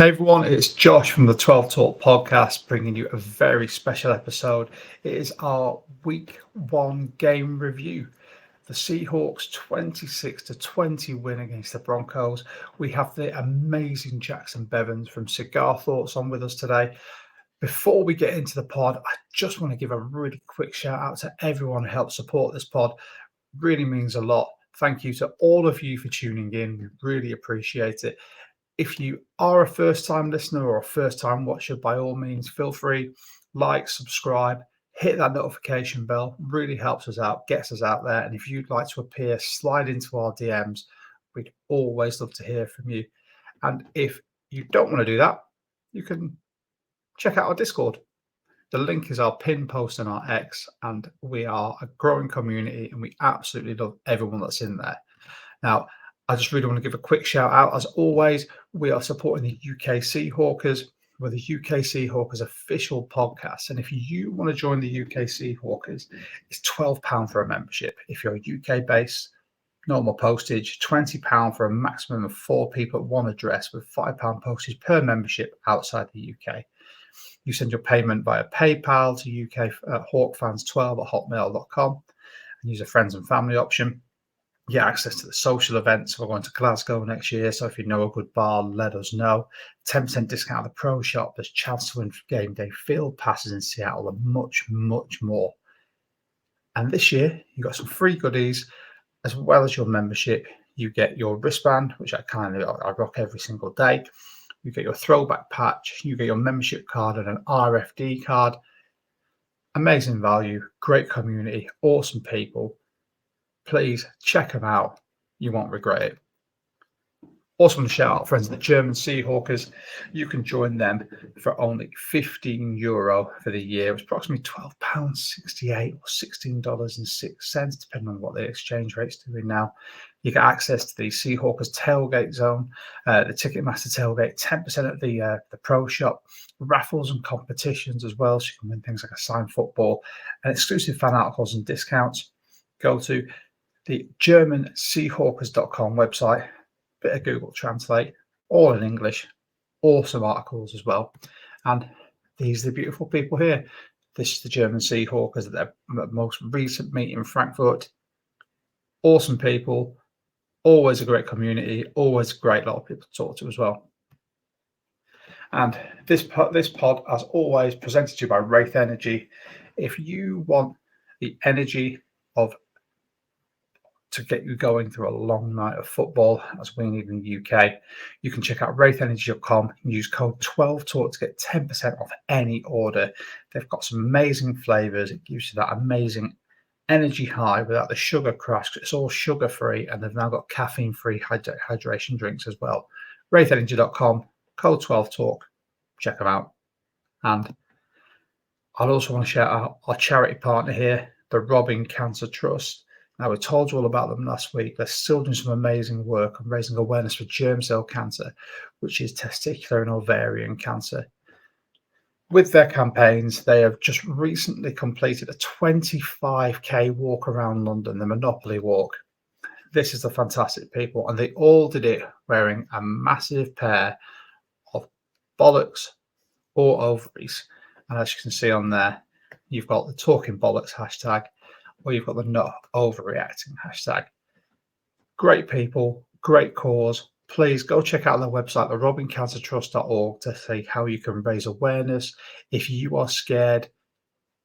Hey everyone, it's Josh from the 12 Talk Podcast bringing you a very special episode. It is our week one game review. The Seahawks 26-20 win against the Broncos. We have the amazing Jacson Bevens from Cigar Thoughts on with us today. Before we get into the pod, I just want to give a really quick shout out to everyone who helped support this pod. Really means a lot. Thank you to all of you for tuning in. We really appreciate it. If you are a first-time listener or a first-time watcher, by all means, feel free, like, subscribe, hit that notification bell. Really helps us out, gets us out there. And if you'd like to appear, slide into our DMs. We'd always love to hear from you. And if you don't want to do that, you can check out our Discord. The link is our pinned post on our X, and we are a growing community, and we absolutely love everyone that's in there. Now, I just really want to give a quick shout out. As always, we are supporting the UK Seahawkers. We're the UK Seahawkers official podcast. And if you want to join the UK Seahawkers, it's £12 for a membership. If you're UK based, normal postage, £20 for a maximum of 4 people at one address with £5 postage per membership outside the UK. You send your payment via PayPal to UK hawkfans12@hotmail.com and use a friends and family option. You get access to the social events. We're going to Glasgow next year, so if you know a good bar, let us know. 10% discount at the pro shop. There's chance to win game day field passes in Seattle and much, much more. And this year, you've got some free goodies as well as your membership. You get your wristband, which I rock every single day. You get your throwback patch. You get your membership card and an RFD card. Amazing value, great community, awesome people. Please check them out. You won't regret it. Also want to shout out friends of the German Seahawkers. You can join them for only €15 for the year. It's approximately £12.68 or $16.06, depending on what the exchange rate's doing now. You get access to the Seahawkers tailgate zone, the Ticketmaster tailgate, 10% at the pro shop, raffles and competitions as well. So you can win things like a signed football and exclusive fan articles and discounts. Go to the GermanSeahawkers.com website, bit of Google Translate, all in English, awesome articles as well. And these are the beautiful people here. This is the German Seahawkers at their most recent meeting in Frankfurt. Awesome people, always a great community, always a great lot of people to talk to as well. And this pod, as always, presented to you by Wraith Energy. If you want the energy to get you going through a long night of football, as we need in the UK, you can check out wraithEnergy.com and use code 12TALK to get 10% off any order. They've got some amazing flavors. It gives you that amazing energy high without the sugar crash. It's all sugar free, and they've now got caffeine free hydration drinks as well. wraithEnergy.com, code 12TALK. Check them out. And I'd also want to shout out our charity partner here, the Robbing Cancer Trust. Now, we told you all about them last week. They're still doing some amazing work on raising awareness for germ cell cancer, which is testicular and ovarian cancer. With their campaigns, they have just recently completed a 25k walk around London, the Monopoly Walk. This is the fantastic people, and they all did it wearing a massive pair of bollocks or ovaries. And as you can see on there, you've got the Talking Bollocks hashtag, or you've got the Not Overreacting hashtag. Great people, great cause. Please go check out their website, therobbingcancertrust.org, to see how you can raise awareness. If you are scared,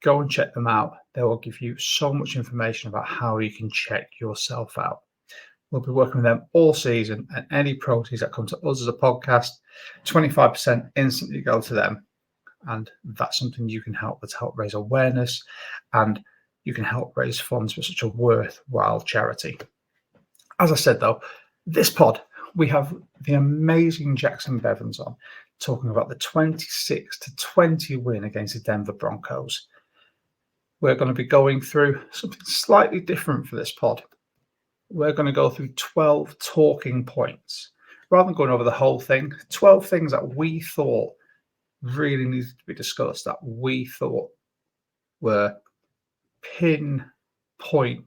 go and check them out. They will give you so much information about how you can check yourself out. We'll be working with them all season, and any proceeds that come to us as a podcast, 25% instantly go to them. And that's something you can help with, to help raise awareness, and you can help raise funds for such a worthwhile charity. As I said, though, this pod, we have the amazing Jacson Bevens on, talking about the 26-20 win against the Denver Broncos. We're going to be going through something slightly different for this pod. We're going to go through 12 talking points. Rather than going over the whole thing, 12 things that we thought really needed to be discussed, that we thought were pinpoint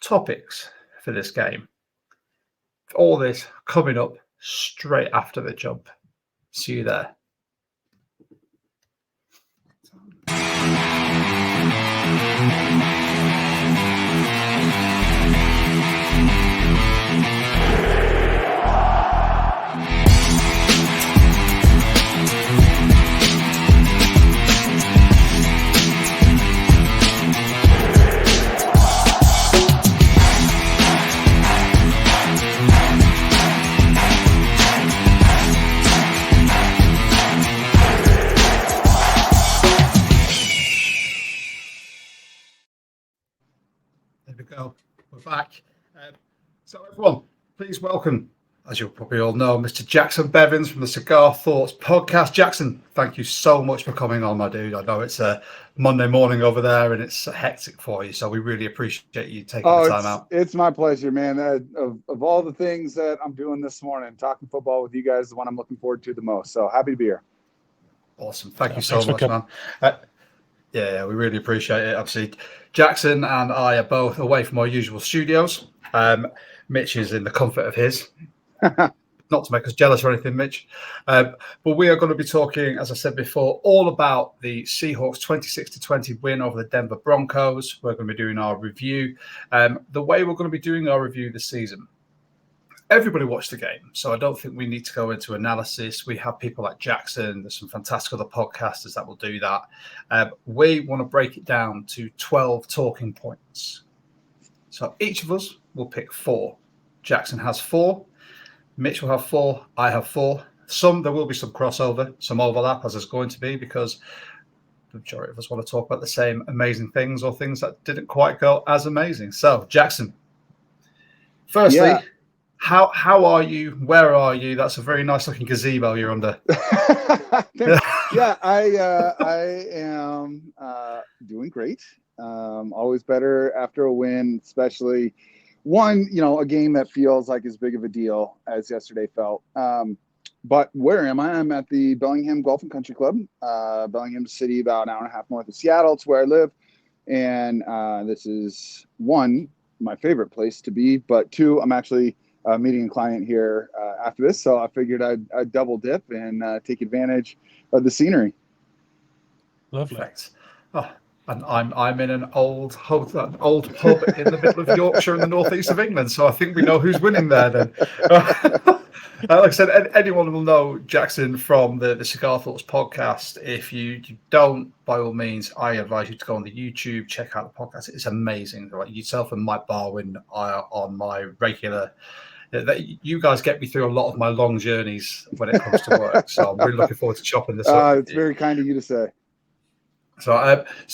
topics for this game. All this coming up straight after the jump. See you there. There we go. We're back. So everyone, please welcome, as you'll probably all know, Mr. Jacson Bevens from the Cigar Thoughts Podcast. Jacson, thank you so much for coming on, my dude. I know it's a Monday morning over there and it's hectic for you, so we really appreciate you taking the time out. It's my pleasure, man. Of all the things that I'm doing this morning, talking football with you guys is the one I'm looking forward to the most. So happy to be here. Awesome. Thank you so much, man. Yeah, we really appreciate it. Obviously, Jacson and I are both away from our usual studios. Mitch is in the comfort of his. Not to make us jealous or anything, Mitch. But we are going to be talking, as I said before, all about the Seahawks 26-20 win over the Denver Broncos. We're going to be doing our review. The way we're going to be doing our review this season, everybody watched the game, so I don't think we need to go into analysis. We have people like Jacson. There's some fantastic other podcasters that will do that. We want to break it down to 12 talking points. So each of us will pick 4. Jacson has 4. Mitch will have 4. I have 4. There will be some crossover, some overlap, as there's going to be, because the majority of us want to talk about the same amazing things or things that didn't quite go as amazing. So, Jacson, firstly, how are you? Where are you? That's a very nice looking gazebo you're under. I am doing great. Always better after a win, especially one, a game that feels like as big of a deal as yesterday felt. But where am I? I'm at the Bellingham Golf and Country Club, Bellingham City, about an hour and a half north of Seattle. It's where I live. And this is, 1, my favorite place to be, but 2, I'm actually meeting a client here after this. So I figured I'd double dip and take advantage of the scenery. Lovely. Oh, and I'm in an old pub in the middle of Yorkshire in the northeast of England. So I think we know who's winning there then. Like I said, anyone will know Jacson from the Cigar Thoughts podcast. If you don't, by all means, I advise you to go on the YouTube, check out the podcast. It's amazing. Right? Yourself and Mike Barwin are on my regular. You guys get me through a lot of my long journeys when it comes to work. So I'm really looking forward to chopping this up. It's very kind of you to say. So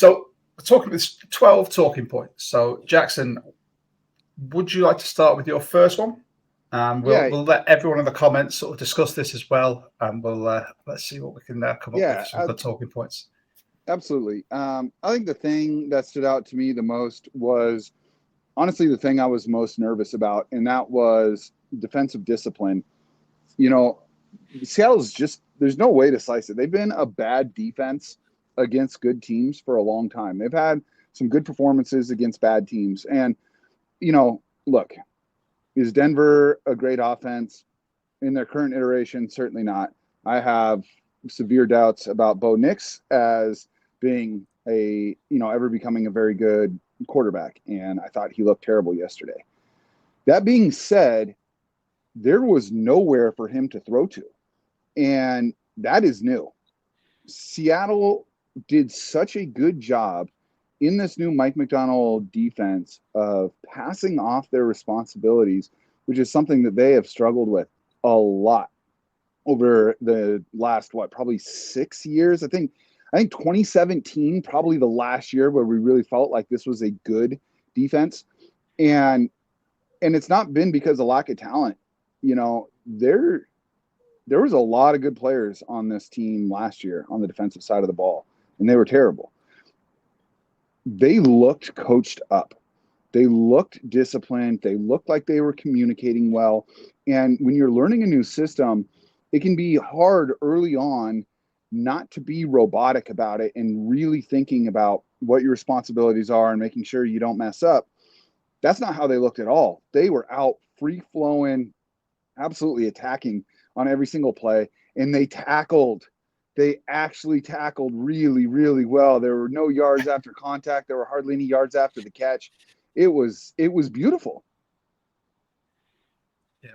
we're talking with 12 talking points. So Jacson, would you like to start with your first one? We'll let everyone in the comments sort of discuss this as well, and we'll let's see what we can come up with some good talking points. Absolutely. I think the thing that stood out to me the most was honestly the thing I was most nervous about, and that was defensive discipline. Seattle's there's no way to slice it. They've been a bad defense against good teams for a long time. They've had some good performances against bad teams. And, look, is Denver a great offense in their current iteration? Certainly not. I have severe doubts about Bo Nix as being ever becoming a very good quarterback. And I thought he looked terrible yesterday. That being said, there was nowhere for him to throw to. And that is new. Seattle did such a good job in this new Mike McDonald defense of passing off their responsibilities, which is something that they have struggled with a lot over the last, probably 6 years. I think 2017, probably the last year where we really felt like this was a good defense. And it's not been because of lack of talent. There was a lot of good players on this team last year on the defensive side of the ball, and they were terrible. They looked coached up. They looked disciplined. They looked like they were communicating well. And when you're learning a new system, it can be hard early on not to be robotic about it and really thinking about what your responsibilities are and making sure you don't mess up. That's not how they looked at all. They were out free-flowing, absolutely attacking on every single play, and they actually tackled really, really well. There were no yards after contact. There were hardly any yards after the catch. It was beautiful. Yeah,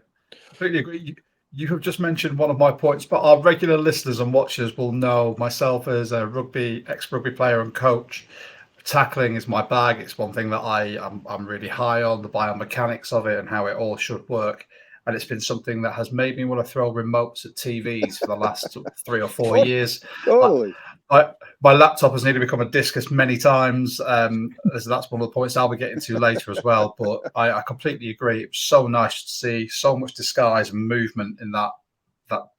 completely agree. You have just mentioned one of my points, but our regular listeners and watchers will know myself as a ex-rugby player and coach. Tackling is my bag. It's one thing that I'm really high on, the biomechanics of it and how it all should work. And it's been something that has made me want to throw remotes at TVs for the last 3 or 4 years. Totally. My laptop has nearly become a discus many times. As that's one of the points I'll be getting to later as well. But I completely agree. It was so nice to see so much disguise and movement in that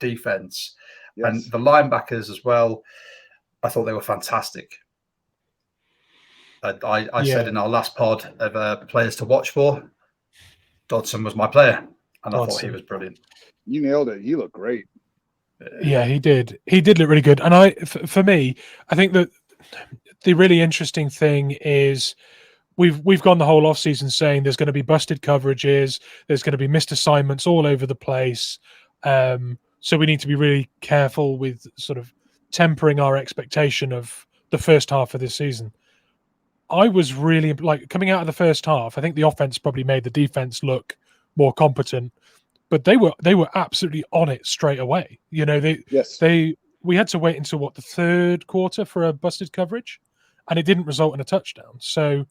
defense. Yes. And the linebackers as well, I thought they were fantastic. I said in our last pod of players to watch for, Dodson was my player, and I thought he was brilliant. You nailed it. He looked great. Yeah, he did. He did look really good. And for me, I think that the really interesting thing is we've gone the whole offseason saying there's going to be busted coverages, there's going to be missed assignments all over the place. So we need to be really careful with sort of tempering our expectation of the first half of this season. I was really coming out of the first half. I think the offense probably made the defense look more competent, but they were absolutely on it straight away. You know, we had to wait until the third quarter for a busted coverage, and it didn't result in a touchdown. So,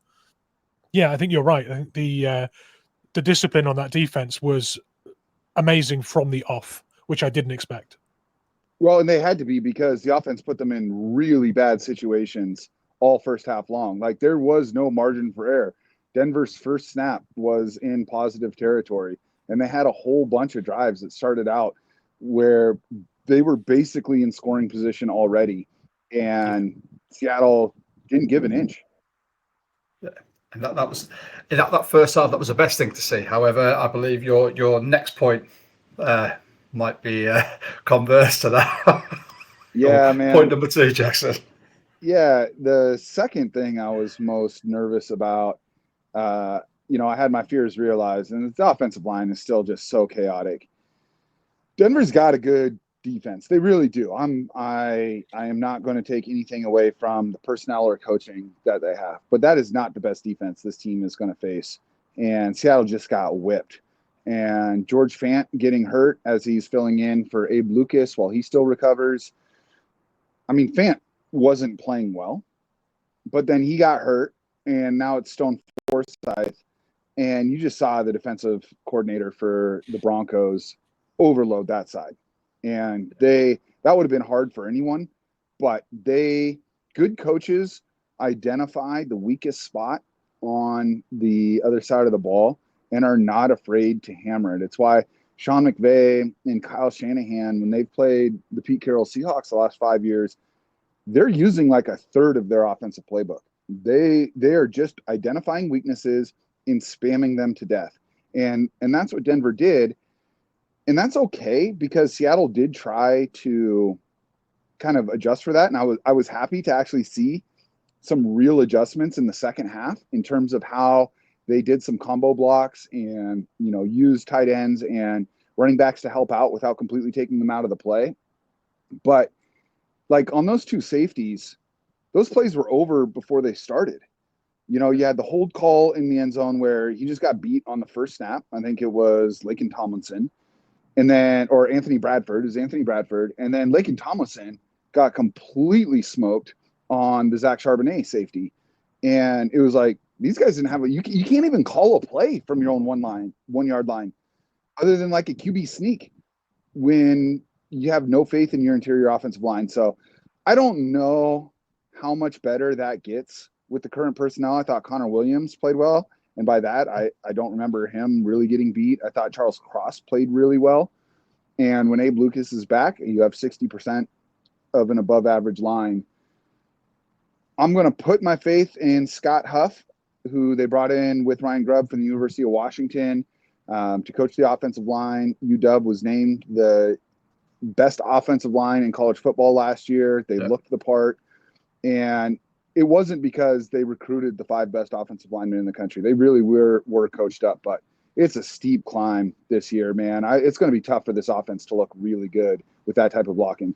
yeah, I think you're right. I think the discipline on that defense was amazing from the off, which I didn't expect. Well, and they had to be because the offense put them in really bad situations all first half long. Like, there was no margin for error. Denver's first snap was in positive territory, and they had a whole bunch of drives that started out where they were basically in scoring position already, and Seattle didn't give an inch. Yeah. And that was in that first half. That was the best thing to see. However, I believe your next point might be converse to that. Yeah, man. Point number 2, Jackson. Yeah, the second thing I was most nervous about, I had my fears realized, and the offensive line is still just so chaotic. Denver's got a good defense. They really do. I am not going to take anything away from the personnel or coaching that they have, but that is not the best defense this team is going to face. And Seattle just got whipped. And George Fant getting hurt as he's filling in for Abe Lucas while he still recovers. I mean, Fant wasn't playing well, but then he got hurt, and now it's Stone Forsythe, and you just saw the defensive coordinator for the Broncos overload that side, and that would have been hard for anyone, but good coaches identify the weakest spot on the other side of the ball and are not afraid to hammer it. It's why Sean McVay and Kyle Shanahan, when they've played the Pete Carroll Seahawks the last 5 years, they're using like a third of their offensive playbook. They are just identifying weaknesses and spamming them to death. And that's what Denver did. And that's okay because Seattle did try to kind of adjust for that. And I was happy to actually see some real adjustments in the second half in terms of how they did some combo blocks and, used tight ends and running backs to help out without completely taking them out of the play. But like on those two safeties, those plays were over before they started. You had the hold call in the end zone where he just got beat on the first snap. I think it was Laken Tomlinson. Or Anthony Bradford. It was Anthony Bradford. And then Laken Tomlinson got completely smoked on the Zach Charbonnet safety. And it was like, these guys didn't have you can't even call a play from your own 1 yard line other than like a QB sneak when you have no faith in your interior offensive line. So I don't know how much better that gets with the current personnel. I thought Connor Williams played well. And by that, I don't remember him really getting beat. I thought Charles Cross played really well. And when Abe Lucas is back, you have 60% of an above average line. I'm going to put my faith in Scott Huff, who they brought in with Ryan Grubb from the University of Washington to coach the offensive line. UW was named the best offensive line in college football last year. They looked the part, and it wasn't because they recruited the 5 best offensive linemen in the country. They really were coached up, but it's a steep climb this year, man. It's going to be tough for this offense to look really good with that type of blocking.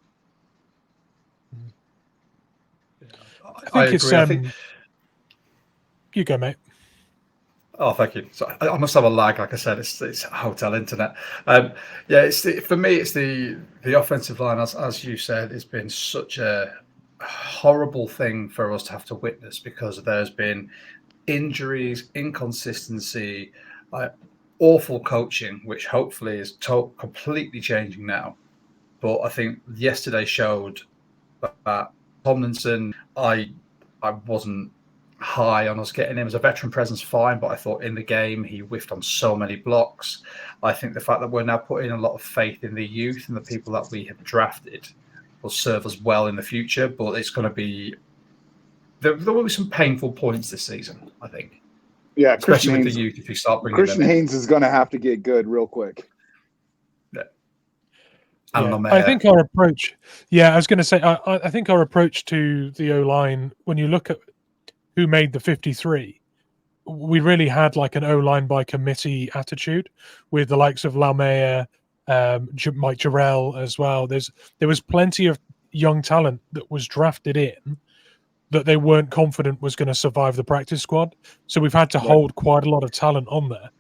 I think it's you go, mate. Oh, thank you. So I must have a lag. Like I said, it's hotel internet. For me, it's the offensive line. As you said, it's been such a horrible thing for us to have to witness because there's been injuries, inconsistency, awful coaching, which hopefully is completely changing now. But I think yesterday showed that Tomlinson, I wasn't high on us getting him as a veteran presence, fine, but I thought in the game he whiffed on so many blocks. I think the fact that we're now putting a lot of faith in the youth and the people that we have drafted will serve us well in the future, but it's going to be there will be some painful points this season, I think. Yeah, especially with the youth if you start bringing Christian Haynes is going to have to get good real quick. I think our approach, I was going to say, I think our approach to the O-line, when you look at who made the 53, we really had like an O-line by committee attitude with the likes of Laumea, Mike Jarrell as well. There was plenty of young talent that was drafted in that they weren't confident was going to survive the practice squad. So we've had to hold quite a lot of talent on there,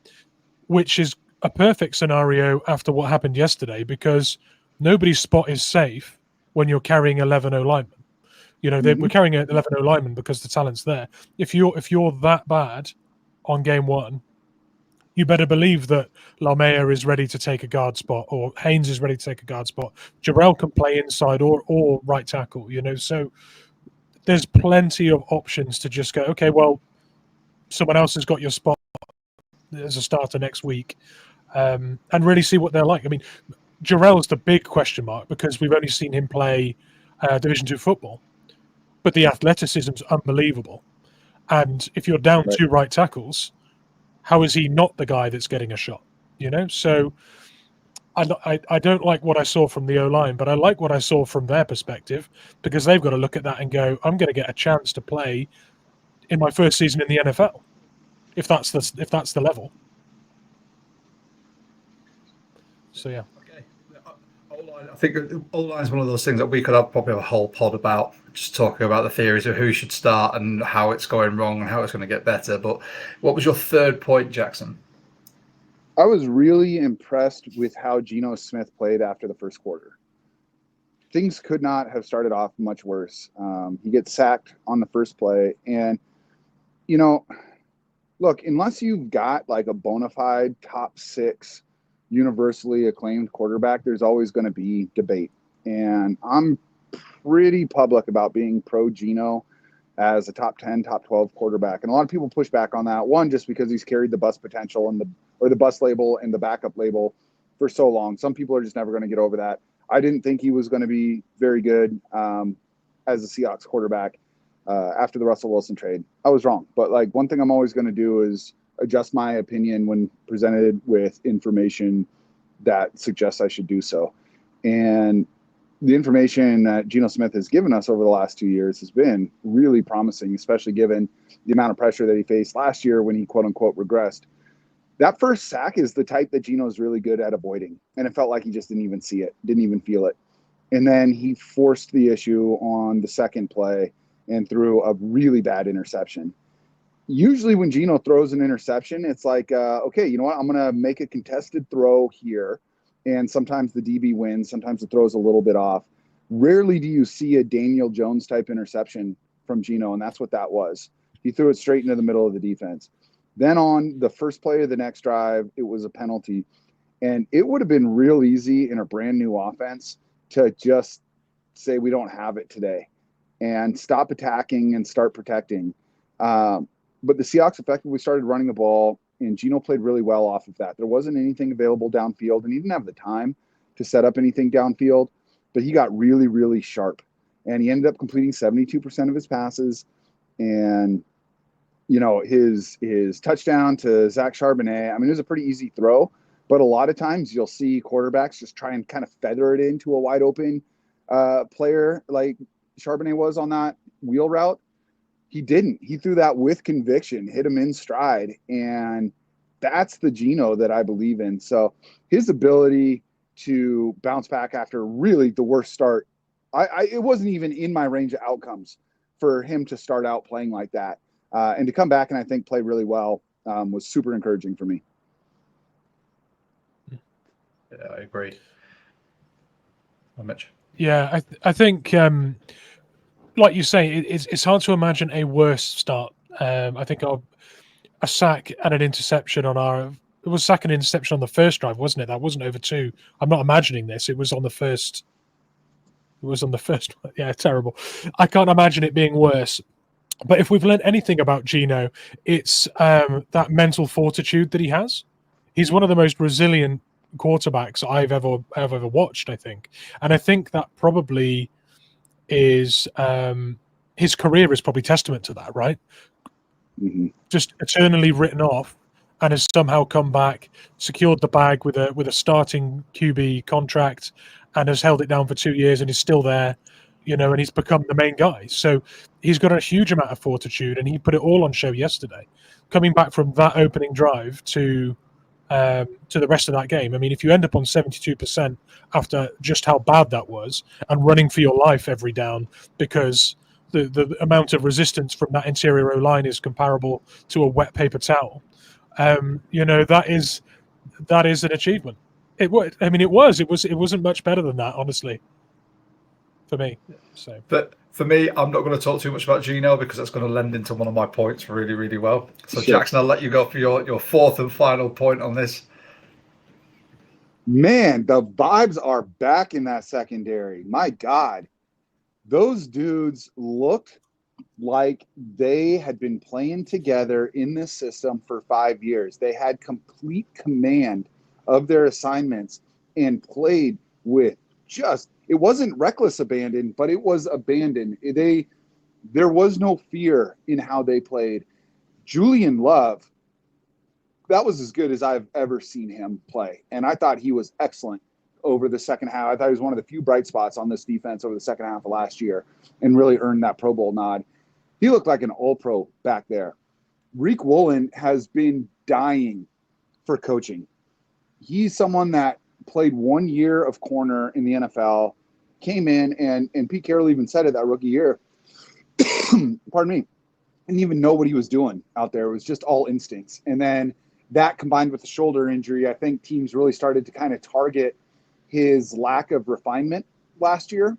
which is a perfect scenario after what happened yesterday because nobody's spot is safe when you're carrying 11 O-linemen. You know, we're carrying 11 O-linemen because the talent's there. If you're that bad on game one, you better believe that Laumea is ready to take a guard spot or Haynes is ready to take a guard spot. Jarrell can play inside or right tackle, you know. So there's plenty of options to just go, okay, well, someone else has got your spot as a starter next week and really see what they're like. I mean, Jarrell's the big question mark because we've only seen him play Division II football, but the athleticism's unbelievable. And if you're down two right tackles, how is he not the guy that's getting a shot? You know, so I don't like what I saw from the O-line, but I like what I saw from their perspective because they've got to look at that and go, I'm going to get a chance to play in my first season in the NFL, if that's the level. So yeah. I think O-line is one of those things that we could probably have a whole pod about, just talking about the theories of who should start and how it's going wrong and how it's going to get better. But what was your third point, Jacson? I was really impressed with how Geno Smith played after the first quarter. Things could not have started off much worse. He gets sacked on the first play. And, you know, look, unless you've got like a bona fide top 6 universally acclaimed quarterback, there's always going to be debate. And I'm pretty public about being pro Geno as a top 10, top 12 quarterback. And a lot of people push back on that. One, just because he's carried the bust potential and the bust label and the backup label for so long. Some people are just never going to get over that. I didn't think he was going to be very good as a Seahawks quarterback after the Russell Wilson trade. I was wrong. But like one thing I'm always going to do is adjust my opinion when presented with information that suggests I should do so. And the information that Geno Smith has given us over the last 2 years has been really promising, especially given the amount of pressure that he faced last year when he quote unquote regressed. That first sack is the type that Geno's really good at avoiding. And it felt like he just didn't even see it, didn't even feel it. And then he forced the issue on the second play and threw a really bad interception. Usually when Geno throws an interception, it's like, okay, you know what? I'm going to make a contested throw here. And sometimes the DB wins. Sometimes the throw's a little bit off. Rarely do you see a Daniel Jones type interception from Geno, and that's what that was. He threw it straight into the middle of the defense. Then on the first play of the next drive, it was a penalty. And it would have been real easy in a brand new offense to just say we don't have it today and stop attacking and start protecting. But the Seahawks effectively started running the ball, and Geno played really well off of that. There wasn't anything available downfield, and he didn't have the time to set up anything downfield, but he got really, really sharp. And he ended up completing 72% of his passes. And, you know, his touchdown to Zach Charbonnet, I mean, it was a pretty easy throw, but a lot of times you'll see quarterbacks just try and kind of feather it into a wide open player like Charbonnet was on that wheel route. He didn't. He threw that with conviction, hit him in stride, and that's the Geno that I believe in. So his ability to bounce back after really the worst start, it wasn't even in my range of outcomes for him to start out playing like that. And to come back and I think play really well was super encouraging for me. Yeah, I agree. Mitch? Yeah, I think, like you say, it's hard to imagine a worse start. I think a sack and an interception it was sack and interception on the first drive, wasn't it? That wasn't over 2. I'm not imagining this. It was on the first. It was on the first one. Yeah, terrible. I can't imagine it being worse. But if we've learned anything about Geno, it's that mental fortitude that he has. He's one of the most resilient quarterbacks I've ever watched, I think. And I think that probably is his career is probably testament to that, right? Mm-hmm. Just eternally written off, and has somehow come back, secured the bag with a starting QB contract, and has held it down for 2 years and is still there, and he's become the main guy. So he's got a huge amount of fortitude, and he put it all on show yesterday, coming back from that opening drive to the rest of that game. I mean, if you end up on 72% after just how bad that was, and running for your life every down because the amount of resistance from that interior O-line is comparable to a wet paper towel, that is an achievement. It wasn't much better than that, honestly, for me. So, but for me, I'm not going to talk too much about Geno because that's going to lend into one of my points really, really well. So, sure. Jackson, I'll let you go for your fourth and final point on this. Man, the vibes are back in that secondary. My God, those dudes looked like they had been playing together in this system for 5 years. They had complete command of their assignments and played with it wasn't reckless abandon, but it was abandon. There was no fear in how they played. Julian Love, that was as good as I've ever seen him play. And I thought he was excellent over the second half. I thought he was one of the few bright spots on this defense over the second half of last year and really earned that Pro Bowl nod. He looked like an all-pro back there. Reek Woolen has been dying for coaching. He's someone that played 1 year of corner in the NFL, came in, and Pete Carroll even said it that rookie year. Pardon me. Didn't even know what he was doing out there. It was just all instincts. And then that combined with the shoulder injury, I think teams really started to kind of target his lack of refinement last year.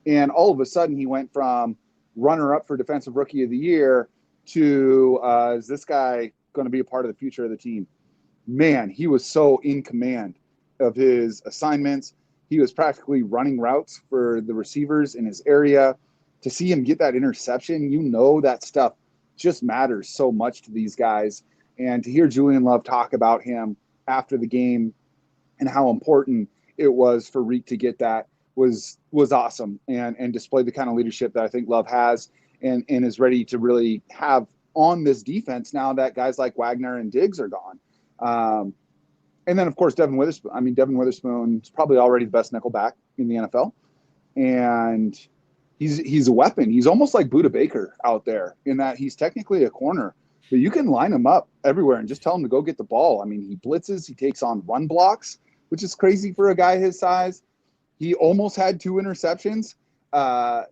And all of a sudden he went from runner-up for Defensive Rookie of the Year to is this guy going to be a part of the future of the team? Man, he was so in command of his assignments. He was practically running routes for the receivers in his area. To see him get that interception, that stuff just matters so much to these guys. And to hear Julian Love talk about him after the game and how important it was for Reek to get that was awesome and display the kind of leadership that I think Love has and is ready to really have on this defense now that guys like Wagner and Diggs are gone. And then, of course, Devin Witherspoon. I mean, Devin Witherspoon's probably already the best nickelback in the NFL. And he's a weapon. He's almost like Budda Baker out there in that he's technically a corner. But you can line him up everywhere and just tell him to go get the ball. I mean, he blitzes. He takes on run blocks, which is crazy for a guy his size. He almost had 2 interceptions. I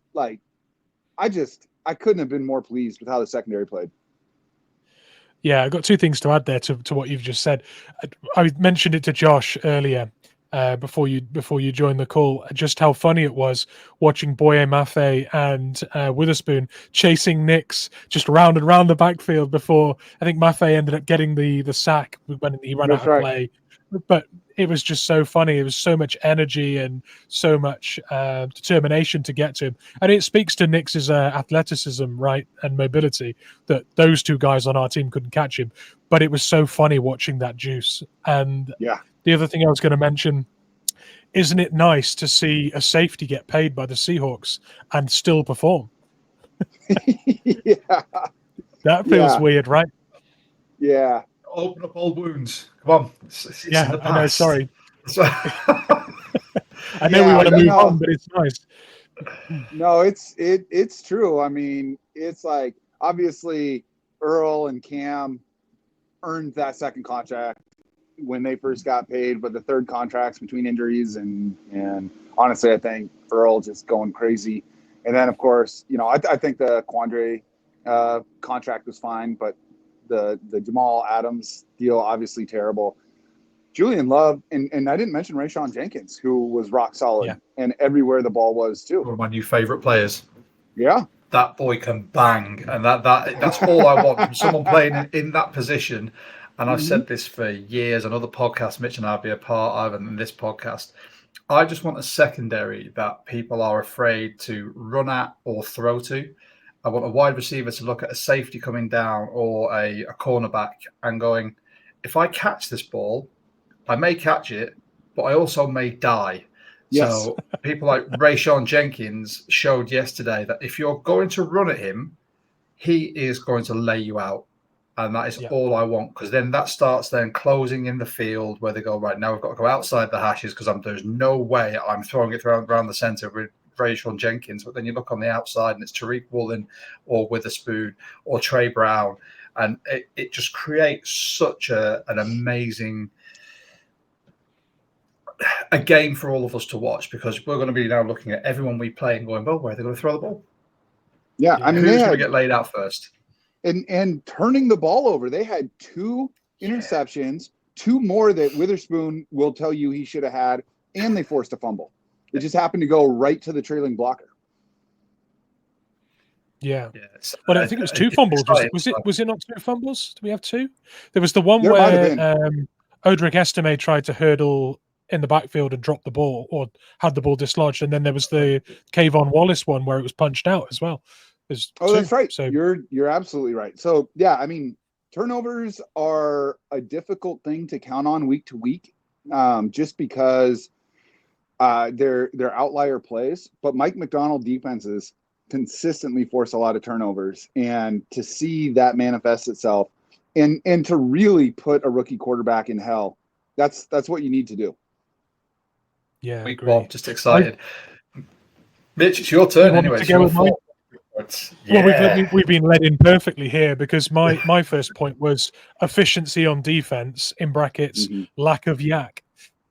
couldn't have been more pleased with how the secondary played. Yeah, I've got 2 things to add there to what you've just said. I mentioned it to Josh earlier before you joined the call, just how funny it was watching Boye Mafe and Witherspoon chasing Nix just round and round the backfield before I think Mafe ended up getting the sack when he ran out of play. But it was just so funny. It was so much energy and so much determination to get to him. And it speaks to Nix's athleticism, right, and mobility, that those 2 guys on our team couldn't catch him. But it was so funny watching that juice. And the other thing I was going to mention, isn't it nice to see a safety get paid by the Seahawks and still perform? Yeah. That feels weird, right? Yeah. Open up old wounds. Come on. It's in the past. I know. Sorry. I know we want to move on, but it's nice. No, it's true. I mean, it's like obviously Earl and Cam earned that second contract when they first got paid, but the third contract's between injuries and honestly, I think Earl just going crazy. And then, of course, I think the Quandre contract was fine, but the Jamal Adams deal, obviously terrible. Julian Love, and I didn't mention Rayshon Jenkins, who was rock solid and everywhere the ball was too. One of my new favorite players. Yeah. That boy can bang, and that's all I want from someone playing in that position. And I've said this for years on other podcasts Mitch and I'll be a part of, and in this podcast. I just want a secondary that people are afraid to run at or throw to. I want a wide receiver to look at a safety coming down or a cornerback and going, if I catch this ball, I may catch it, but I also may die. Yes. So people like Rayshon Jenkins showed yesterday that if you're going to run at him, he is going to lay you out. And that is all I want, because then that starts then closing in the field where they go, right, now we've got to go outside the hashes because there's no way I'm throwing it around the center with Rayshon Jenkins. But then you look on the outside and it's Tariq Woolen or Witherspoon or Trey Brown. And it just creates such an amazing a game for all of us to watch, because we're going to be now looking at everyone we play and going, well, where are they going to throw the ball? Yeah, I mean, who's going to get laid out first? And turning the ball over, they had 2 interceptions, 2 more that Witherspoon will tell you he should have had, and they forced a fumble. It just happened to go right to the trailing blocker. Yeah. Well, I think it was 2 fumbles. Was it not 2 fumbles? Do we have 2? There was the one where Odrick Estime tried to hurdle in the backfield and dropped the ball, or had the ball dislodged, and then there was the Kayvon Wallace one where it was punched out as well. That's right. So you're absolutely right. So yeah, I mean, turnovers are a difficult thing to count on week to week, just because they're outlier plays. But Mike McDonald defenses consistently force a lot of turnovers, and to see that manifest itself, and to really put a rookie quarterback in hell, that's what you need to do. Yeah, week 1, just excited. Mitch, it's your turn anyway. Well, we've been led in perfectly here, because my first point was efficiency on defense, in brackets, lack of yak.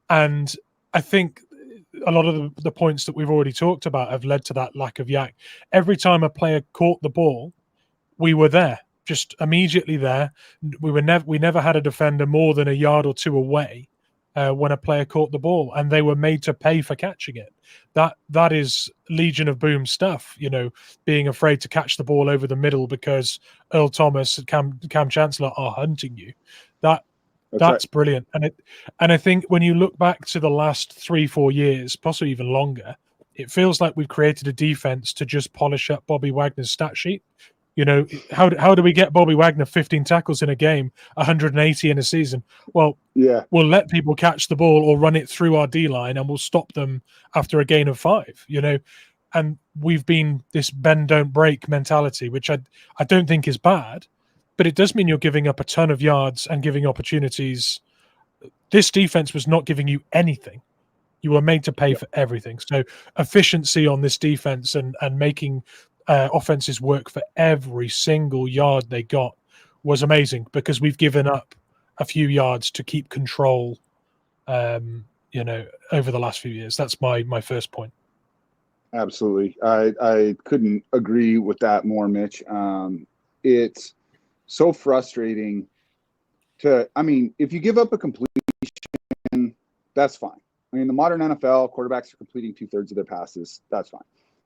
And I think a lot of the points that we've already talked about have led to that lack of yak. Every time a player caught the ball, we were there, just immediately there. We never had a defender more than a yard or 2 away when a player caught the ball, and they were made to pay for catching it. That is Legion of Boom stuff, being afraid to catch the ball over the middle because Earl Thomas and Cam Chancellor are hunting you. That's right. Brilliant. And I think when you look back to the last 3-4 years, possibly even longer, it feels like we've created a defense to just polish up Bobby Wagner's stat sheet. How do we get Bobby Wagner 15 tackles in a game, 180 in a season? Well, we'll let people catch the ball or run it through our D-line, and we'll stop them after a gain of 5, And we've been this bend, don't break mentality, which I don't think is bad, but it does mean you're giving up a ton of yards and giving opportunities. This defense was not giving you anything. You were made to pay for everything. So efficiency on this defense and making offenses work for every single yard they got was amazing, because we've given up a few yards to keep control, over the last few years. That's my first point. Absolutely. I couldn't agree with that more, Mitch. It's so frustrating if you give up a completion, that's fine. I mean, the modern NFL, quarterbacks are completing 2/3 of their passes. That's fine.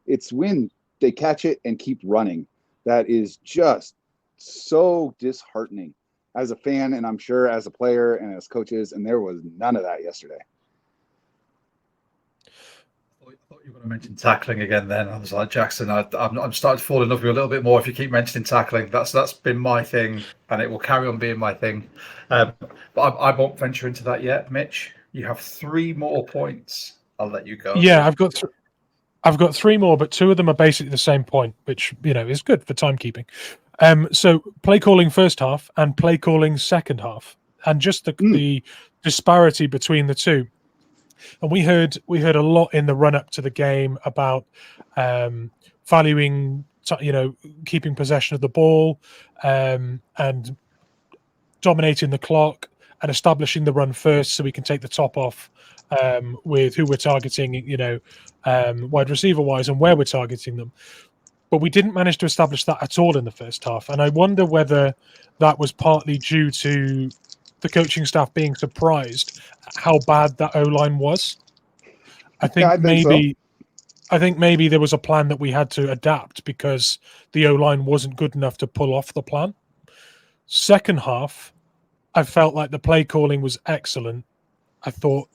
It's when they catch it and keep running that is just so disheartening as a fan, and I'm sure as a player and as coaches, and there was none of that yesterday. I thought you were going to mention tackling again then. I was like, Jacson, I'm starting to fall in love with you a little bit more if you keep mentioning tackling. That's been my thing, and it will carry on being my thing. But I won't venture into that yet. Mitch, you have 3 more points. I'll let you go. Yeah, I've got 3 more, but 2 of them are basically the same point, which, is good for timekeeping. So play calling first half and play calling second half, and just the disparity between the 2. And we heard a lot in the run up to the game about valuing, keeping possession of the ball, and dominating the clock and establishing the run first so we can take the top off with who we're targeting, wide receiver wise and where we're targeting them. But we didn't manage to establish that at all in the first half. And I wonder whether that was partly due to the coaching staff being surprised at how bad that O-line was. I think maybe there was a plan that we had to adapt because the O-line wasn't good enough to pull off the plan. Second half, I felt like the play calling was excellent. I thought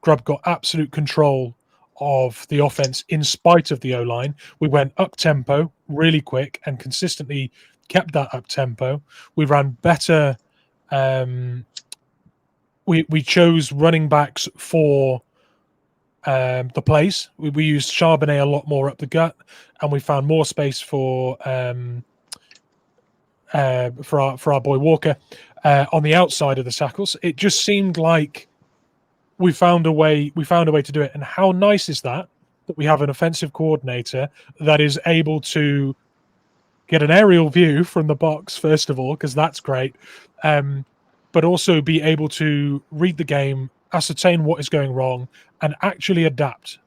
Grubb got absolute control of the offense in spite of the O-line. We went up-tempo really quick and consistently kept that up-tempo. We ran better. We chose running backs for the plays. We used Charbonnet a lot more up the gut, and we found more space for our boy Walker on the outside of the tackles. It just seemed like we found a way to do it. And how nice is that we have an offensive coordinator that is able to get an aerial view from the box, first of all, because that's great, but also be able to read the game, ascertain what is going wrong, and actually adapt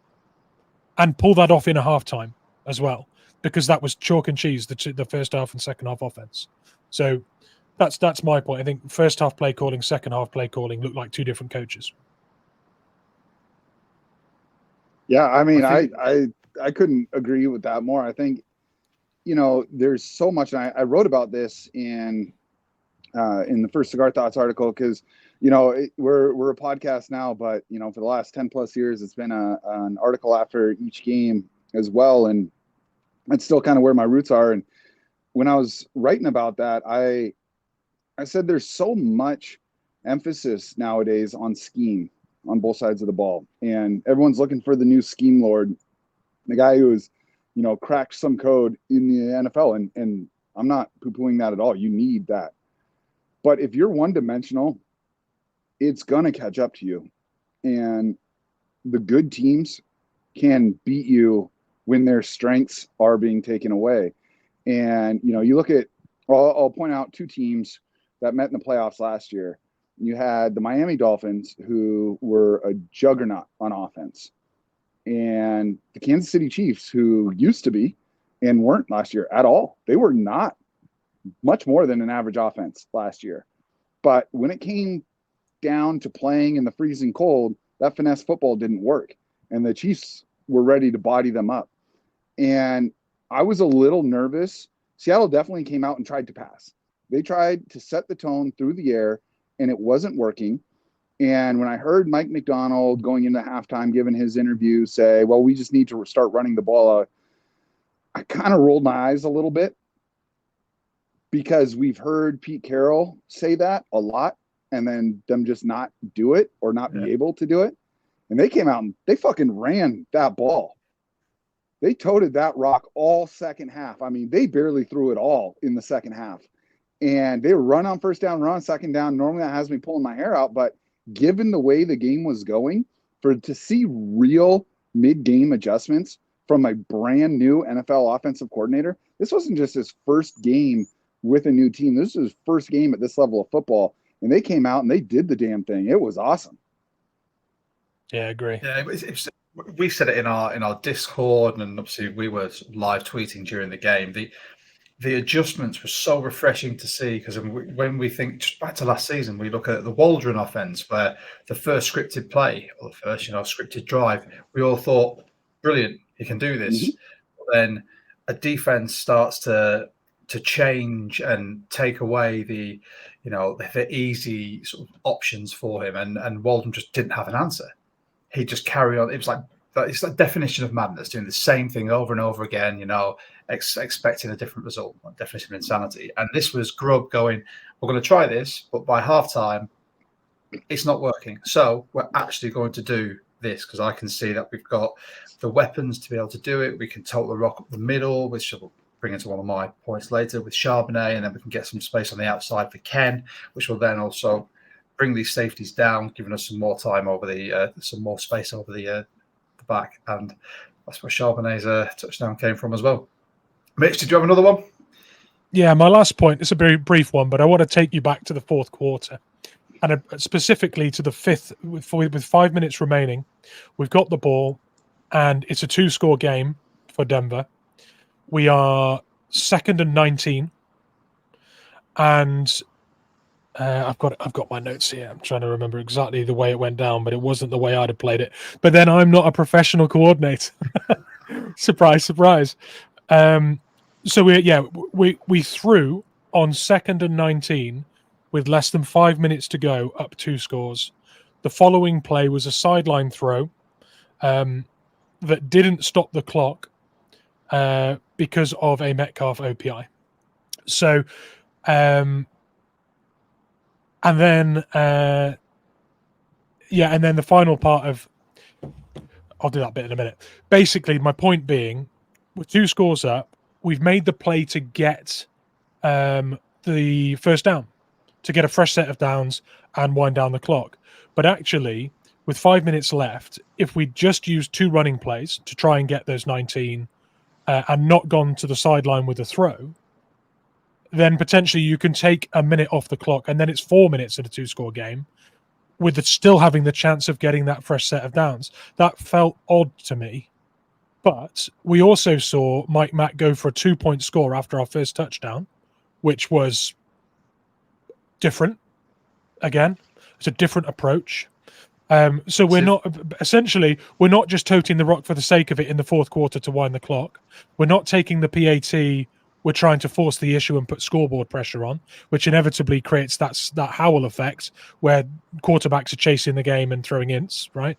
and pull that off in a halftime as well, because that was chalk and cheese, the first half and second half offense. So that's my point. I think first half play calling, second half play calling looked like two different coaches. Yeah, I mean, I couldn't agree with that more. I think, there's so much, and I wrote about this in the first Cigar Thoughts article, because, we're a podcast now, but, for the last 10 plus years, it's been an article after each game as well. And that's still kind of where my roots are. And when I was writing about that, I said there's so much emphasis nowadays on scheme on both sides of the ball, and everyone's looking for the new scheme lord, the guy who has, cracked some code in the NFL. And I'm not poo-pooing that at all. You need that. But if you're one-dimensional, it's going to catch up to you. And the good teams can beat you when their strengths are being taken away. And, you look at, I'll point out two teams that met in the playoffs last year. You had the Miami Dolphins, who were a juggernaut on offense, and the Kansas City Chiefs, who used to be and weren't last year at all. They were not much more than an average offense last year. But when it came down to playing in the freezing cold, that finesse football didn't work, and the Chiefs were ready to body them up. And I was a little nervous. Seattle definitely came out and tried to pass. They tried to set the tone through the air, and it wasn't working. And when I heard Mike McDonald going into halftime, giving his interview, say, well, we just need to start running the ball out, I kind of rolled my eyes a little bit, because we've heard Pete Carroll say that a lot, and then them just not do it or not be able to do it. And they came out and they fucking ran that ball. They toted that rock all second half. I mean, they barely threw it all in the second half. And they run on first down, run on second down. Normally that has me pulling my hair out, but given the way the game was going, to see real mid-game adjustments from a brand new NFL offensive coordinator, this wasn't just his first game with a new team. This was his first game at this level of football, and they came out and they did the damn thing. It was awesome. Yeah, I agree. Yeah, we said it in our Discord, and obviously we were live tweeting during the game. The adjustments were so refreshing to see, because when we think just back to last season, we look at the Waldron offense, where the first scripted play or the first scripted drive, we all thought, brilliant, he can do this. Mm-hmm. But then a defense starts to change and take away the easy sort of options for him, and Waldron just didn't have an answer. He just carried on. It was like, it's the definition of madness, doing the same thing over and over again, expecting a different result, definition of insanity. And this was Grubb going, we're going to try this, but by halftime, it's not working. So we're actually going to do this, because I can see that we've got the weapons to be able to do it. We can tote the rock up the middle, which will bring into one of my points later with Charbonnet, and then we can get some space on the outside for Ken, which will then also bring these safeties down, giving us some more time over some more space over the back. And that's where Charbonnet's touchdown came from as well. Mitch, did you have another one? Yeah, my last point, it's a very brief one, but I want to take you back to the fourth quarter, and specifically to the fifth, with 5 minutes remaining. We've got the ball, and it's a 2-score game for Denver. We are 2nd and 19, and I've got my notes here. I'm trying to remember exactly the way it went down, but it wasn't the way I'd have played it. But then I'm not a professional coordinator. Surprise, surprise. So we threw on 2nd and 19 with less than 5 minutes to go, up 2 scores. The following play was a sideline throw that didn't stop the clock because of a Metcalf OPI. So, and then the final part of, I'll do that bit in a minute. Basically, my point being, with 2 scores up, we've made the play to get the first down, to get a fresh set of downs and wind down the clock. But actually, with 5 minutes left, if we just used 2 running plays to try and get those 19 and not gone to the sideline with a throw, then potentially you can take a minute off the clock, and then it's 4 minutes in a 2-score game with still having the chance of getting that fresh set of downs. That felt odd to me. But we also saw Mike Mack go for a 2-point score after our first touchdown, which was different. Again, it's a different approach. So we're not just toting the rock for the sake of it in the fourth quarter to wind the clock. We're not taking the PAT. We're trying to force the issue and put scoreboard pressure on, which inevitably creates that Howell effect where quarterbacks are chasing the game and throwing ints, right?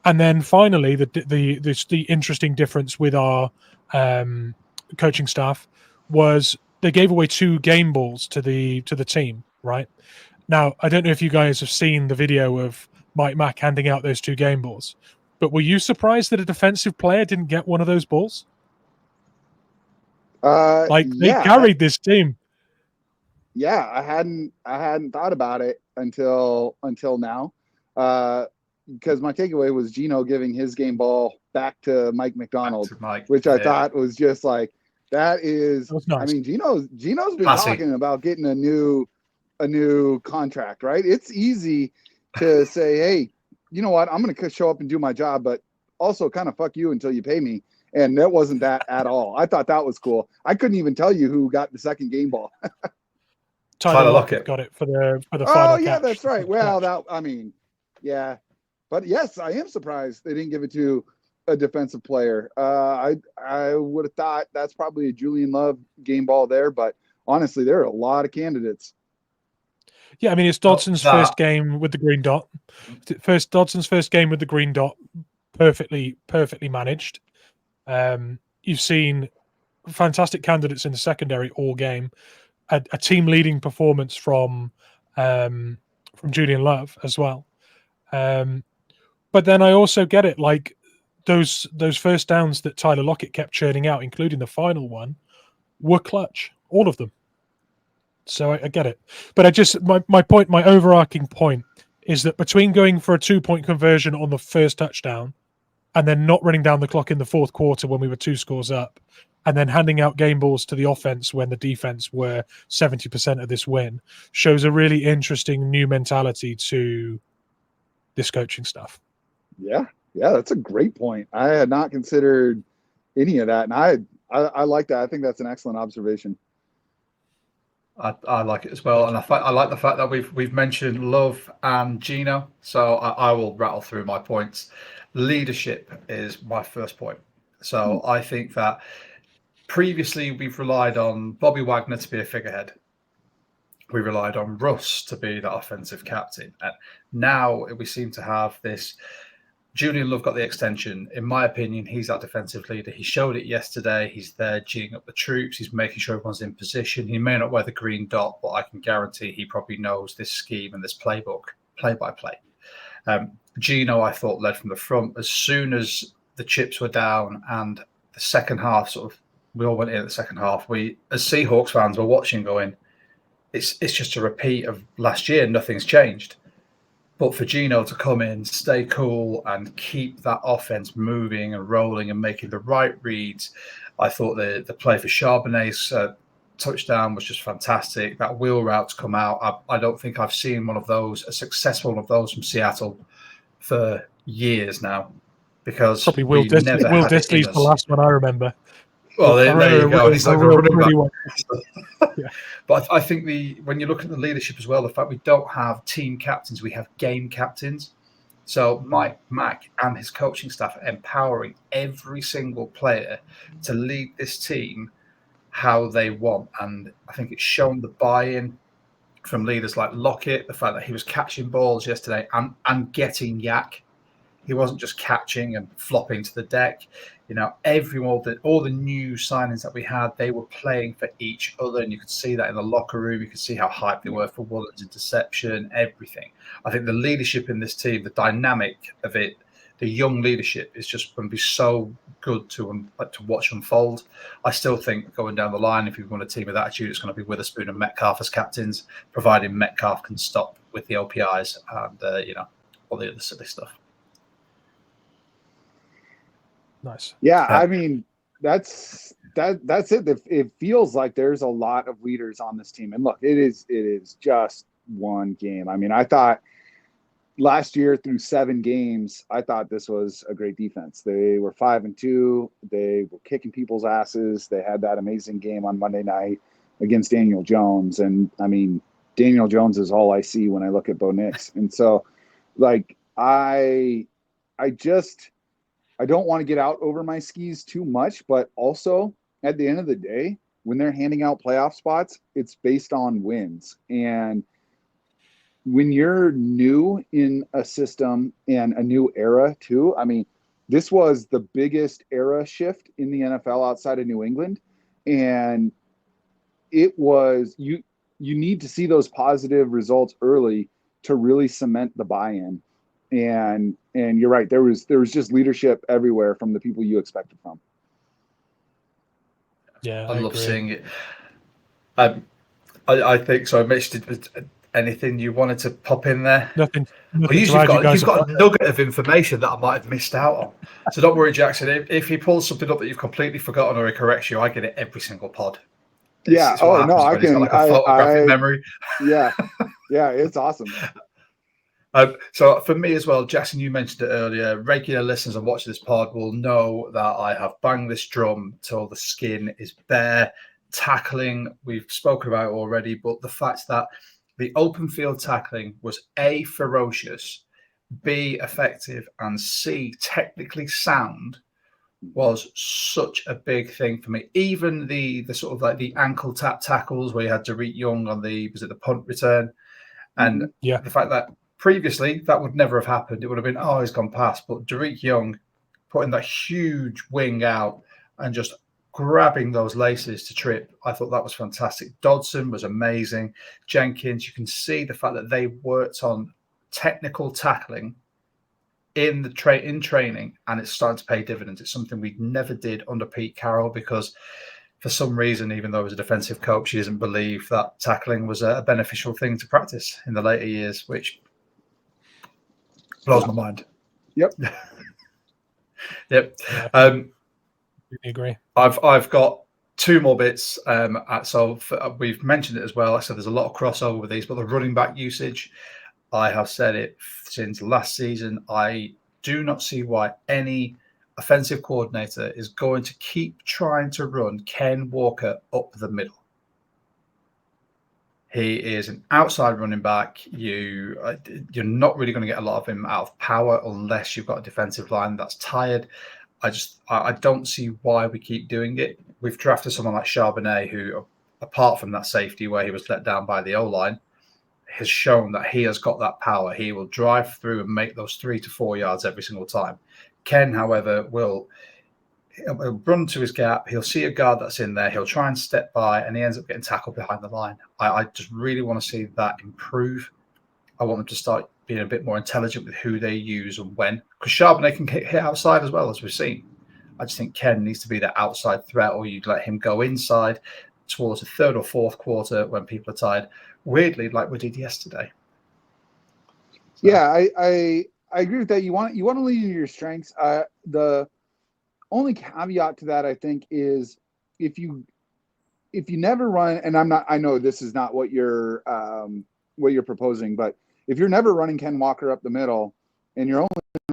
And then finally, the interesting difference with our coaching staff was they gave away 2 game balls to the team, right? Now, I don't know if you guys have seen the video of Mike Mack handing out those 2 game balls, but were you surprised that a defensive player didn't get one of those balls? They carried this team. Yeah, I hadn't thought about it until now, because my takeaway was Gino giving his game ball back to Mike McDonald, which I thought was just like, that is. That nice. I mean, Gino's been talking about getting a new contract, right? It's easy to say, hey, you know what? I'm going to show up and do my job, but also kind of fuck you until you pay me. And that wasn't that at all. I thought that was cool. I couldn't even tell you who got the second game ball. Tyler Lockett got it for the final. Oh yeah, catch. That's right. Well, yeah, but yes, I am surprised they didn't give it to a defensive player. I would have thought that's probably a Julian Love game ball there, but honestly, there are a lot of candidates. Yeah, I mean, it's Dodson's first game with the green dot. Dodson's first game with the green dot, perfectly managed. You've seen fantastic candidates in the secondary all game. A team-leading performance from Julian Love as well. But then I also get it, like those first downs that Tyler Lockett kept churning out, including the final one, were clutch, all of them. So I get it. But my overarching point is that between going for a 2-point conversion on the first touchdown and then not running down the clock in the fourth quarter when we were 2 scores up, and then handing out game balls to the offense when the defense were 70% of this win, shows a really interesting new mentality to this coaching staff. Yeah, that's a great point. I had not considered any of that, and I like that. I think that's an excellent observation. I like it as well, and I like the fact that we've mentioned Love and Gino. So I will rattle through my points. Leadership is my first point. So I think that previously we've relied on Bobby Wagner to be a figurehead. We relied on Russ to be the offensive captain. And now we seem to have this. Julian Love got the extension. In my opinion, he's that defensive leader. He showed it yesterday. He's there geeing up the troops. He's making sure everyone's in position. He may not wear the green dot, but I can guarantee he probably knows this scheme and this playbook, play by play. Gino, I thought, led from the front. As soon as the chips were down and the second half we all went in at the second half. We, as Seahawks fans, were watching going, it's just a repeat of last year. Nothing's changed. But for Gino to come in, stay cool, and keep that offense moving and rolling and making the right reads, I thought the play for Charbonnet's touchdown was just fantastic. That wheel route to come out, I don't think I've seen a successful one of those from Seattle for years now, because Probably Will we Disley. never Will had it in Disley's the us. last one I remember. Well, there you go. He's like a running back. Yeah. But I think when you look at the leadership as well, the fact we don't have team captains, we have game captains. So Mike Mack and his coaching staff are empowering every single player to lead this team how they want. And I think it's shown the buy-in from leaders like Lockett, the fact that he was catching balls yesterday and getting yak. He wasn't just catching and flopping to the deck. You know, all the new signings that we had, they were playing for each other, and you could see that in the locker room. You could see how hyped they were for Woolen's interception, everything. I think the leadership in this team, the dynamic of it, the young leadership is just going to be so good to watch unfold. I still think going down the line, if you want a team with attitude, it's going to be Witherspoon and Metcalf as captains, providing Metcalf can stop with the OPIs and all the other silly stuff. Nice. Yeah, I mean, that's it. It feels like there's a lot of leaders on this team. And look, it is just one game. I mean, I thought last year through 7 games, I thought this was a great defense. They were 5-2. They were kicking people's asses. They had that amazing game on Monday night against Daniel Jones. And I mean, Daniel Jones is all I see when I look at Bo Nix. And so, like, I don't want to get out over my skis too much, but also at the end of the day, when they're handing out playoff spots, it's based on wins. And when you're new in a system and a new era too, I mean, this was the biggest era shift in the NFL outside of New England. And it was, you need to see those positive results early to really cement the buy-in. And you're right. There was just leadership everywhere from the people you expected from. Yeah, I love seeing it. I think so. Mitch, did anything you wanted to pop in there? Nothing. Well, you've got a nugget of information that I might have missed out on. So don't worry, Jacson. If he pulls something up that you've completely forgotten or he corrects you, I get it every single pod. Yeah. Oh no, I can. Like a photographic memory. Yeah. Yeah, it's awesome. So for me as well, Jackson, you mentioned it earlier. Regular listeners and watching this pod will know that I have banged this drum till the skin is bare. Tackling, we've spoken about it already, but the fact that the open field tackling was A, ferocious, B, effective, and C, technically sound was such a big thing for me. Even the sort of like the ankle tap tackles where you had Derek Young on the punt return, and the fact that previously that would never have happened. It would have been, he's gone past. But Derek Young putting that huge wing out and just grabbing those laces to trip, I thought that was fantastic. Dodson was amazing. Jenkins, you can see the fact that they worked on technical tackling in training, and it's starting to pay dividends. It's something we never did under Pete Carroll because for some reason, even though he was a defensive coach, he doesn't believe that tackling was a beneficial thing to practice in the later years, which blows my mind. Yep. Yep. I agree. I've got 2 more bits. We've mentioned it as well. I said there's a lot of crossover with these, but the running back usage, I have said it since last season. I do not see why any offensive coordinator is going to keep trying to run Ken Walker up the middle. He is an outside running back. You're not really going to get a lot of him out of power unless you've got a defensive line that's tired. I don't see why we keep doing it. We've drafted someone like Charbonnet, who, apart from that safety where he was let down by the O-line, has shown that he has got that power. He will drive through and make those 3 to 4 yards every single time. Ken, however, will run to his gap. He'll see a guard that's in there. He'll try and step by, and he ends up getting tackled behind the line. I just really want to see that improve. I want them to start being a bit more intelligent with who they use and when. Because Charbonnet can hit outside as well, as we've seen. I just think Ken needs to be that outside threat, or you'd let him go inside towards the 3rd or 4th quarter when people are tired. Weirdly, like we did yesterday. So. Yeah, I agree with that. You want to lean into your strengths. The only caveat to that, I think, is if you if you never run, and I know this is not what you're proposing, but if you're never running Ken Walker up the middle and you're only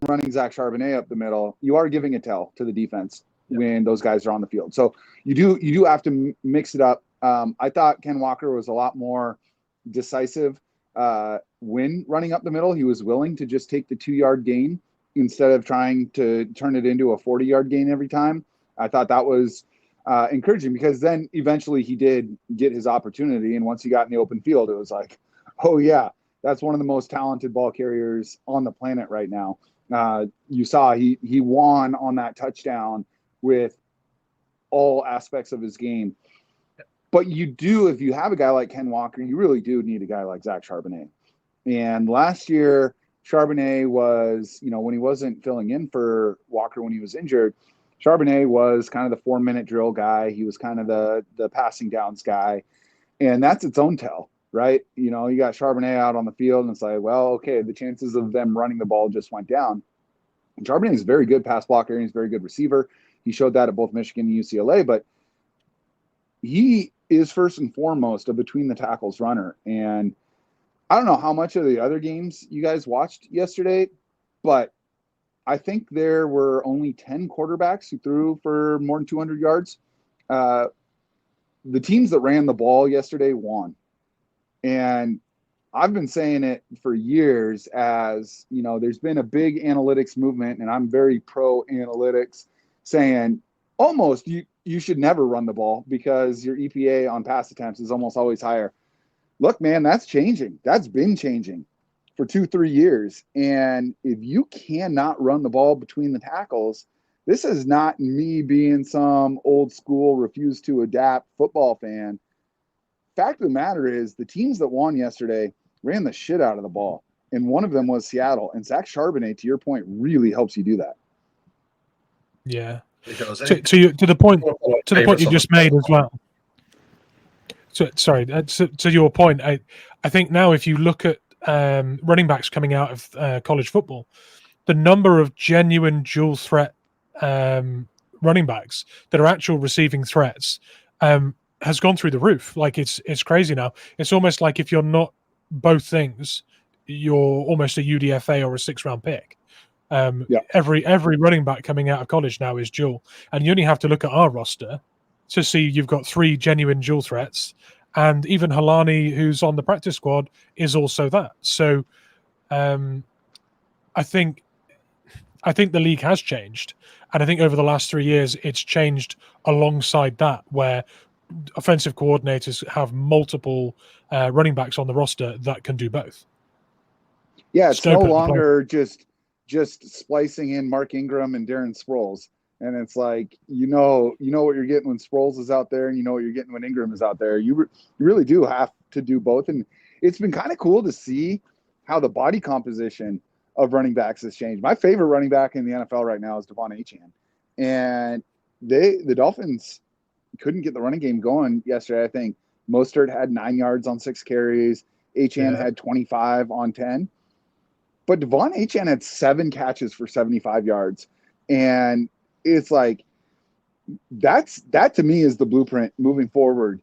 running Zach Charbonnet up the middle, you are giving a tell to the defense when those guys are on the field. So you do have to mix it up. I thought Ken Walker was a lot more decisive when running up the middle. He was willing to just take the 2-yard gain instead of trying to turn it into a 40-yard gain every time. I thought that was encouraging, because then eventually he did get his opportunity. And once he got in the open field, it was like, oh yeah, that's one of the most talented ball carriers on the planet right now. You saw he won on that touchdown with all aspects of his game. But you do, if you have a guy like Ken Walker, you really do need a guy like Zach Charbonnet. And last year, Charbonnet was, when he wasn't filling in for Walker when he was injured, Charbonnet was kind of the 4-minute drill guy. He was kind of the passing downs guy. And that's its own tell, right? You got Charbonnet out on the field, and it's like, well, okay, the chances of them running the ball just went down. And Charbonnet is a very good pass blocker, and he's a very good receiver. He showed that at both Michigan and UCLA, but he is first and foremost a between the tackles runner. And I don't know how much of the other games you guys watched yesterday, but I think there were only 10 quarterbacks who threw for more than 200 yards. The teams that ran the ball yesterday won. And I've been saying it for years, as, there's been a big analytics movement, and I'm very pro analytics, saying almost you should never run the ball because your EPA on pass attempts is almost always higher. Look, man, that's changing. That's been changing for 2-3 years. And if you cannot run the ball between the tackles, this is not me being some old school refuse to adapt football fan. Fact of the matter is, the teams that won yesterday ran the shit out of the ball. And one of them was Seattle. And Zach Charbonnet, to your point, really helps you do that. Yeah. To the point you just made as well. So, sorry, to your point, I think now if you look at running backs coming out of college football, the number of genuine dual threat running backs that are actual receiving threats has gone through the roof. Like it's crazy now. It's almost like if you're not both things, you're almost a UDFA or a 6th-round pick. Every running back coming out of college now is dual, and you only have to look at our roster to see you've got 3 genuine dual threats, and even Halani, who's on the practice squad, is also that. So I think the league has changed, and I think over the last 3 years it's changed alongside that, where offensive coordinators have multiple running backs on the roster that can do both. Yeah, it's no longer just splicing in Mark Ingram and Darren Sproles. And it's like, you know what you're getting when Sproles is out there, and you know what you're getting when Ingram is out there. You really do have to do both. And it's been kind of cool to see how the body composition of running backs has changed. My favorite running back in the NFL right now is Devon Achane. And the Dolphins couldn't get the running game going yesterday. I think Mostert had 9 yards on 6 carries. Achane had 25 on 10. But Devon Achane had 7 catches for 75 yards. And it's like, that to me is the blueprint moving forward.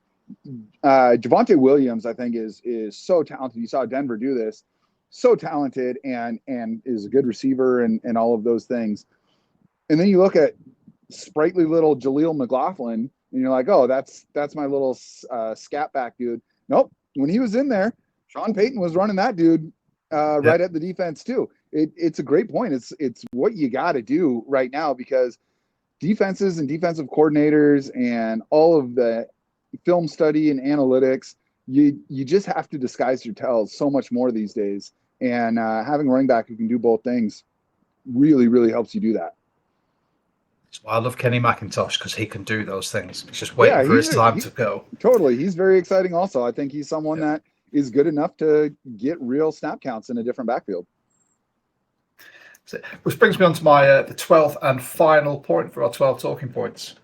Javonte Williams, I think, is so talented. You saw Denver do this. So talented and is a good receiver and all of those things. And then you look at sprightly little Jaleel McLaughlin, and you're like, oh, that's my little scat back dude. Nope. When he was in there, Sean Payton was running that dude right at the defense too. It's a great point. It's what you got to do right now, because defenses and defensive coordinators and all of the film study and analytics, you just have to disguise your tells so much more these days. And having a running back who can do both things really, really helps you do that. That's why I love Kenny McIntosh, because he can do those things. He's just waiting for his time to go. Totally. He's very exciting also. I think he's someone that is good enough to get real snap counts in a different backfield. Which brings me on to my the 12th and final point for our 12 talking points.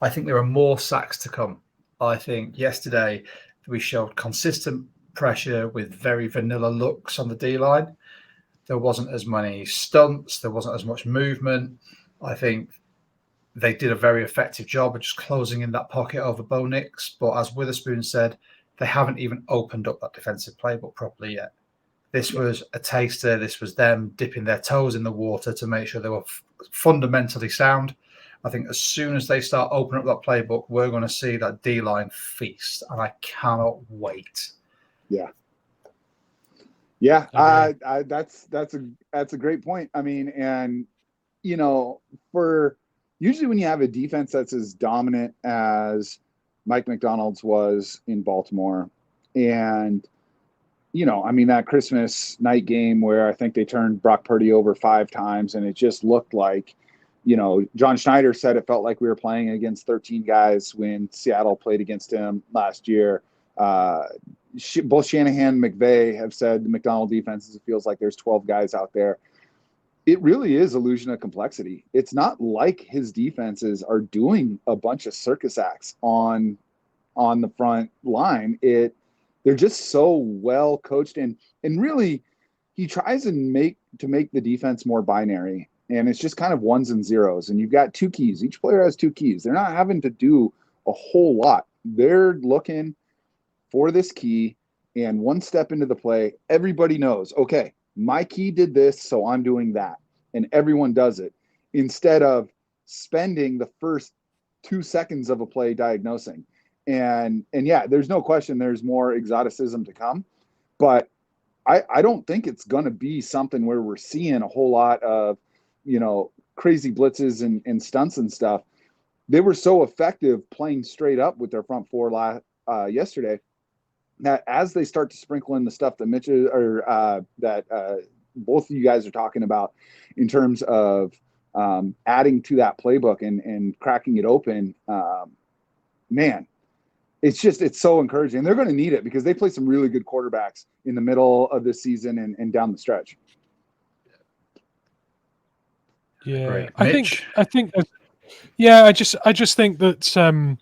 I think there are more sacks to come. I think yesterday we showed consistent pressure with very vanilla looks on the D-line. There wasn't as many stunts. There wasn't as much movement. I think they did a very effective job of just closing in that pocket over Bo Nix. But as Witherspoon said, they haven't even opened up that defensive playbook properly yet. This was a taster. This was them dipping their toes in the water to make sure they were fundamentally sound. I think as soon as they start opening up that playbook, we're going to see that D-line feast, and I cannot wait. Yeah. That's a great point. I mean, and for usually when you have a defense that's as dominant as Mike McDonald's was in Baltimore, and that Christmas night game where I think they turned Brock Purdy over 5 times, and it just looked like, John Schneider said it felt like we were playing against 13 guys when Seattle played against him last year. Both Shanahan and McVay have said the McDonald defenses, it feels like there's 12 guys out there. It really is illusion of complexity. It's not like his defenses are doing a bunch of circus acts on the front line. They're just so well coached, and really he tries to make the defense more binary, and it's just kind of ones and zeros, and you've got 2 keys. Each player has 2 keys. They're not having to do a whole lot. They're looking for this key, and one step into the play, everybody knows, okay, my key did this, so I'm doing that, and everyone does it, instead of spending the first 2 seconds of a play diagnosing. And yeah, there's no question there's more exoticism to come, but I don't think it's going to be something where we're seeing a whole lot of, crazy blitzes and stunts and stuff. They were so effective playing straight up with their front four yesterday that as they start to sprinkle in the stuff that Mitch that both of you guys are talking about in terms of adding to that playbook and cracking it open, man, it's so encouraging. They're going to need it because they play some really good quarterbacks in the middle of this season and down the stretch. Yeah, Great. I Mitch? think, yeah, I just think that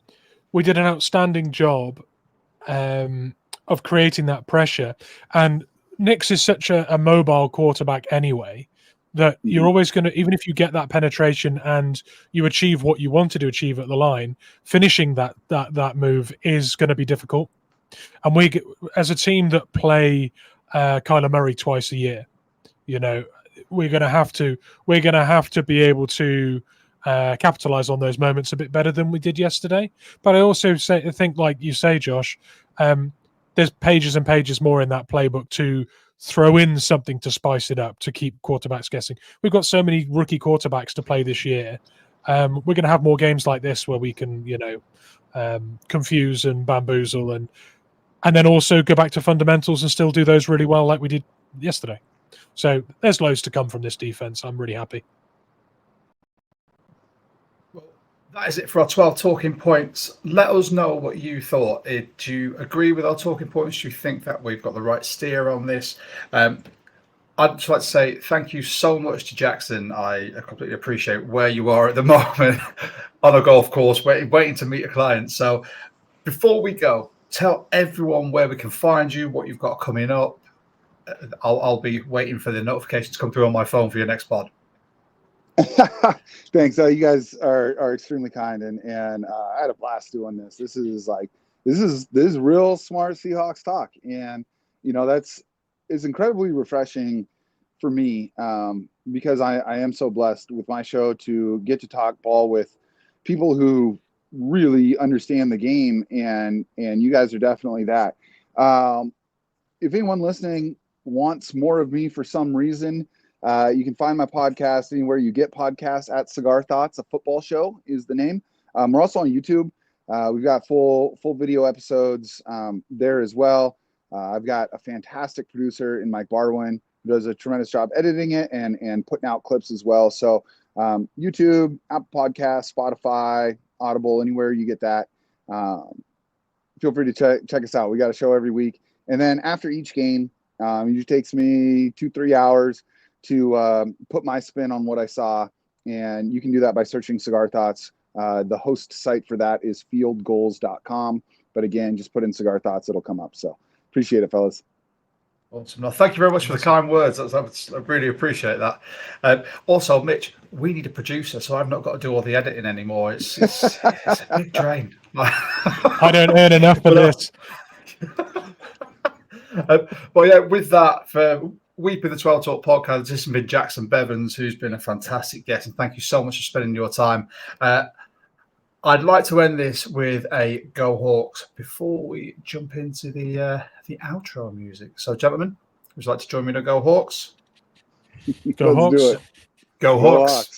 we did an outstanding job of creating that pressure. And Nix is such a mobile quarterback anyway that you're always going to, even if you get that penetration and you achieve what you wanted to achieve at the line, finishing that move is going to be difficult. And we, as a team that play Kyler Murray twice a year, we're going to have to be able to capitalize on those moments a bit better than we did yesterday. But I also think, like you say, Josh, there's pages and pages more in that playbook to throw in something to spice it up, to keep quarterbacks guessing. We've got so many rookie quarterbacks to play this year. We're going to have more games like this where we can, confuse and bamboozle and then also go back to fundamentals and still do those really well like we did yesterday. So there's loads to come from this defense. I'm really happy. Well, that is it for our 12 talking points. Let us know what you thought. Do you agree with our talking points? Do you think that we've got the right steer on this? I'd just like to say thank you so much to Jacson. I completely appreciate where you are at the moment on a golf course, waiting to meet a client. So before we go, tell everyone where we can find you, what you've got coming up. I'll be waiting for the notifications to come through on my phone for your next pod. Thanks. You guys are extremely kind, and I had a blast doing this. This is real smart Seahawks talk, and it's incredibly refreshing for me because I am so blessed with my show to get to talk ball with people who really understand the game, and you guys are definitely that. If anyone listening wants more of me for some reason, you can find my podcast anywhere you get podcasts at Cigar Thoughts. A football show is the name. We're also on YouTube. We've got full video episodes there as well. I've got a fantastic producer in Mike Barwin who does a tremendous job editing it and putting out clips as well. So YouTube, Apple Podcasts, Spotify, Audible, anywhere you get that. Feel free to check us out. We got a show every week. And then after each game, it usually takes me 2-3 hours to put my spin on what I saw. And you can do that by searching Cigar Thoughts. The host site for that is fieldgoals.com. But again, just put in Cigar Thoughts, it'll come up. So appreciate it, fellas. Awesome. No, thank you very much for the kind words. I really appreciate that. Also, Mitch, we need a producer, so I've not got to do all the editing anymore. It's a big drain. I don't earn enough for this. Well, yeah, with that, for Weeping the 12 Talk podcast, this has been Jacson Bevens, who's been a fantastic guest, and thank you so much for spending your time. I'd like to end this with a Go Hawks before we jump into the outro music. So, gentlemen, would you like to join me in a Go Hawks? Go Hawks. Do it. Go Hawks.